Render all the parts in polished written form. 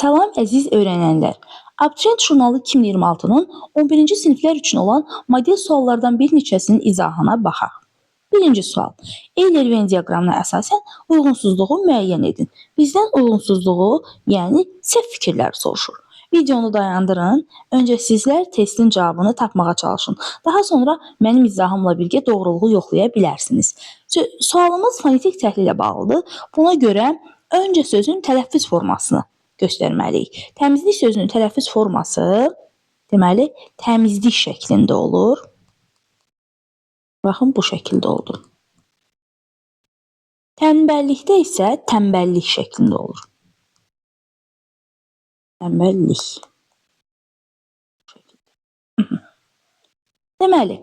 Salam əziz öyrənənlər. Abituriyent jurnalı 2026-nın 11-ci siniflər üçün olan model suallardan bir neçəsinin izahına baxaq. Birinci sual. Euler Venn diaqramına əsasən uyğunsuzluğu müəyyən edin. Bizdən uyğunsuzluğu, yəni səhv fikirlər soruşur. Videonu dayandırın. Öncə sizlər testin cavabını tapmağa çalışın. Daha sonra mənim izahımla birgə doğruluğu yoxlaya bilərsiniz. Sualımız fonetik təhlilə bağlıdır. Buna görə öncə sözün tələffüz formasını göstərməliyik. Təmizlik sözünün tələffüz forması deməli təmizlik şəklində olur. Baxın, bu şəkildə oldu. Tənbəllikdə isə tənbəllik şəklində olur. Tənbəllik. Deməli,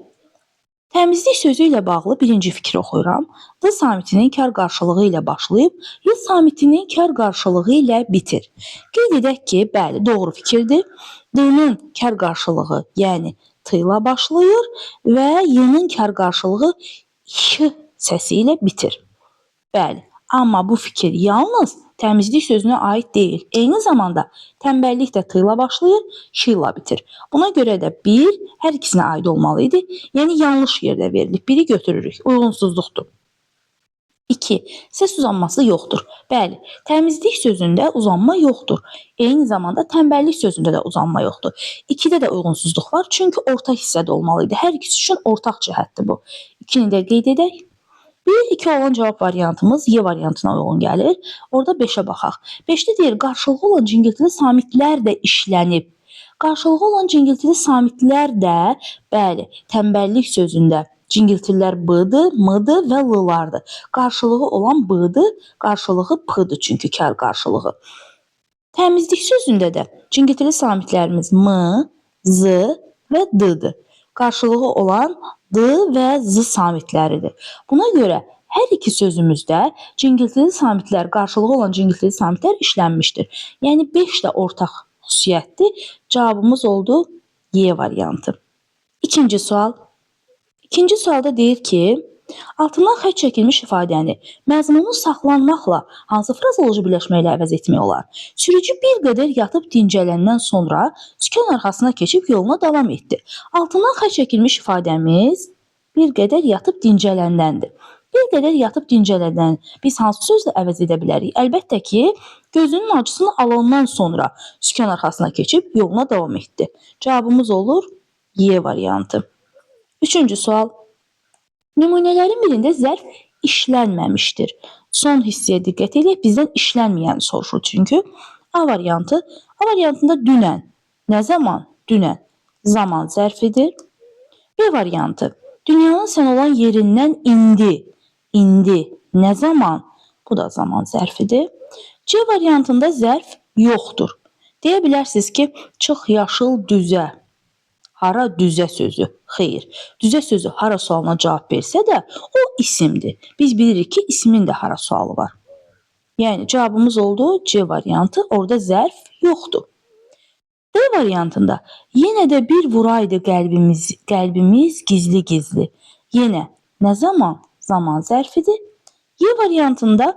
təmizlik sözü ilə bağlı birinci fikri oxuyuram. D samitinin kar qarşılığı ilə başlayıb, Y samitinin kar qarşılığı ilə bitir. Qeyd edək ki, bəli, doğru fikirdir. D-nin kar qarşılığı, yəni T ilə başlayır və Y-nin kar qarşılığı X səsi ilə bitir. Bəli, amma bu fikir yalnız təmizlik sözünə aid deyil. Eyni zamanda tənbəllik də T ilə başlayır, X ilə bitir. Buna görə də 1 hər ikisinə aid olmalı idi. Yəni yanlış yerdə verilib. 1-i götürürük. Uyğunsuzluqdur. 2. Səs uzanması yoxdur. Bəli, təmizlik sözündə uzanma yoxdur. Eyni zamanda tənbəllik sözündə də uzanma yoxdur. 2-də də uyğunsuzluq var, çünki orta hissədə olmalı idi. Hər ikisi üçün ortaq cəhətdir bu. 2-ni də qeyd edək. 1-2 olan cavab variantımız Y variantına uyğun gəlir. Orada 5-ə baxaq. 5-də deyir, qarşılığı olan cingiltili samitlər də işlənib. Qarşılığı olan cingiltili samitlər də, bəli, tənbəllik sözündə cingiltilər B-dır, M-dır və L-lardır. Qarşılığı olan B-dır, qarşılığı P-dır, çünki kar qarşılığı. Təmizlik sözündə də cingiltili samitlərimiz M, Z və D-dır. Qarşılığı olan D və Z samitləridir. Buna görə hər iki sözümüzdə cingiltili samitlər, qarşılığı olan cingiltili samitlər işlənmişdir. Yəni 5 də ortaq xüsusiyyətdir. Cavabımız oldu Y variantı. İkinci sual. İkinci sualda deyir ki, altından xətt çəkilmiş ifadəni məzmunun saxlanmaqla hansı frazoloji birləşməklə əvəz etmək olar? Sürücü bir qədər yatıb dincələndən sonra sükan arxasına keçib yoluna davam etdi. Altından xətt çəkilmiş ifadəmiz bir qədər yatıb dincələndəndir. Bir qədər yatıb dincələndən biz hansı sözlə əvəz edə bilərik? Əlbəttə ki, gözünün acısını alandan sonra sükan arxasına keçib yoluna davam etdi. Cavabımız olur Y variantı. Üçüncü sual. Nümunələrin birində zərf işlənməmişdir. Son hissəyə diqqət edək, bizdən işlənməyəni soruşur. Çünki A variantında dünən. Nə zaman? Dünən. Zaman zərfidir. B variantı. Dünyanın sən olan yerindən indi. İndi. Nə zaman? Bu da zaman zərfidir. C variantında zərf yoxdur. Deyə bilərsiniz ki, çıx yaşıl düzə. Hara düzə sözü? Xeyr. Düzə sözü hara sualına cavab versə də o isimdir. Biz bilirik ki, ismin də hara sualı var. Yəni cavabımız oldu C variantı. Orada zərf yoxdur. D variantında yenə də bir vuraydı qəlbimiz gizli-gizli. Yenə nə zaman? Zaman zərfidir. Y variantında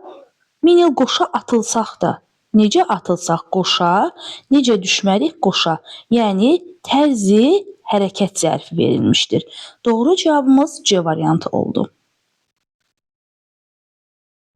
min il qoşa atılsaq da. Necə atılsaq qoşa, necə düşmərik qoşa. Yəni tərzi hərəkət zərfi verilmişdir. Doğru cavabımız C variantı oldu.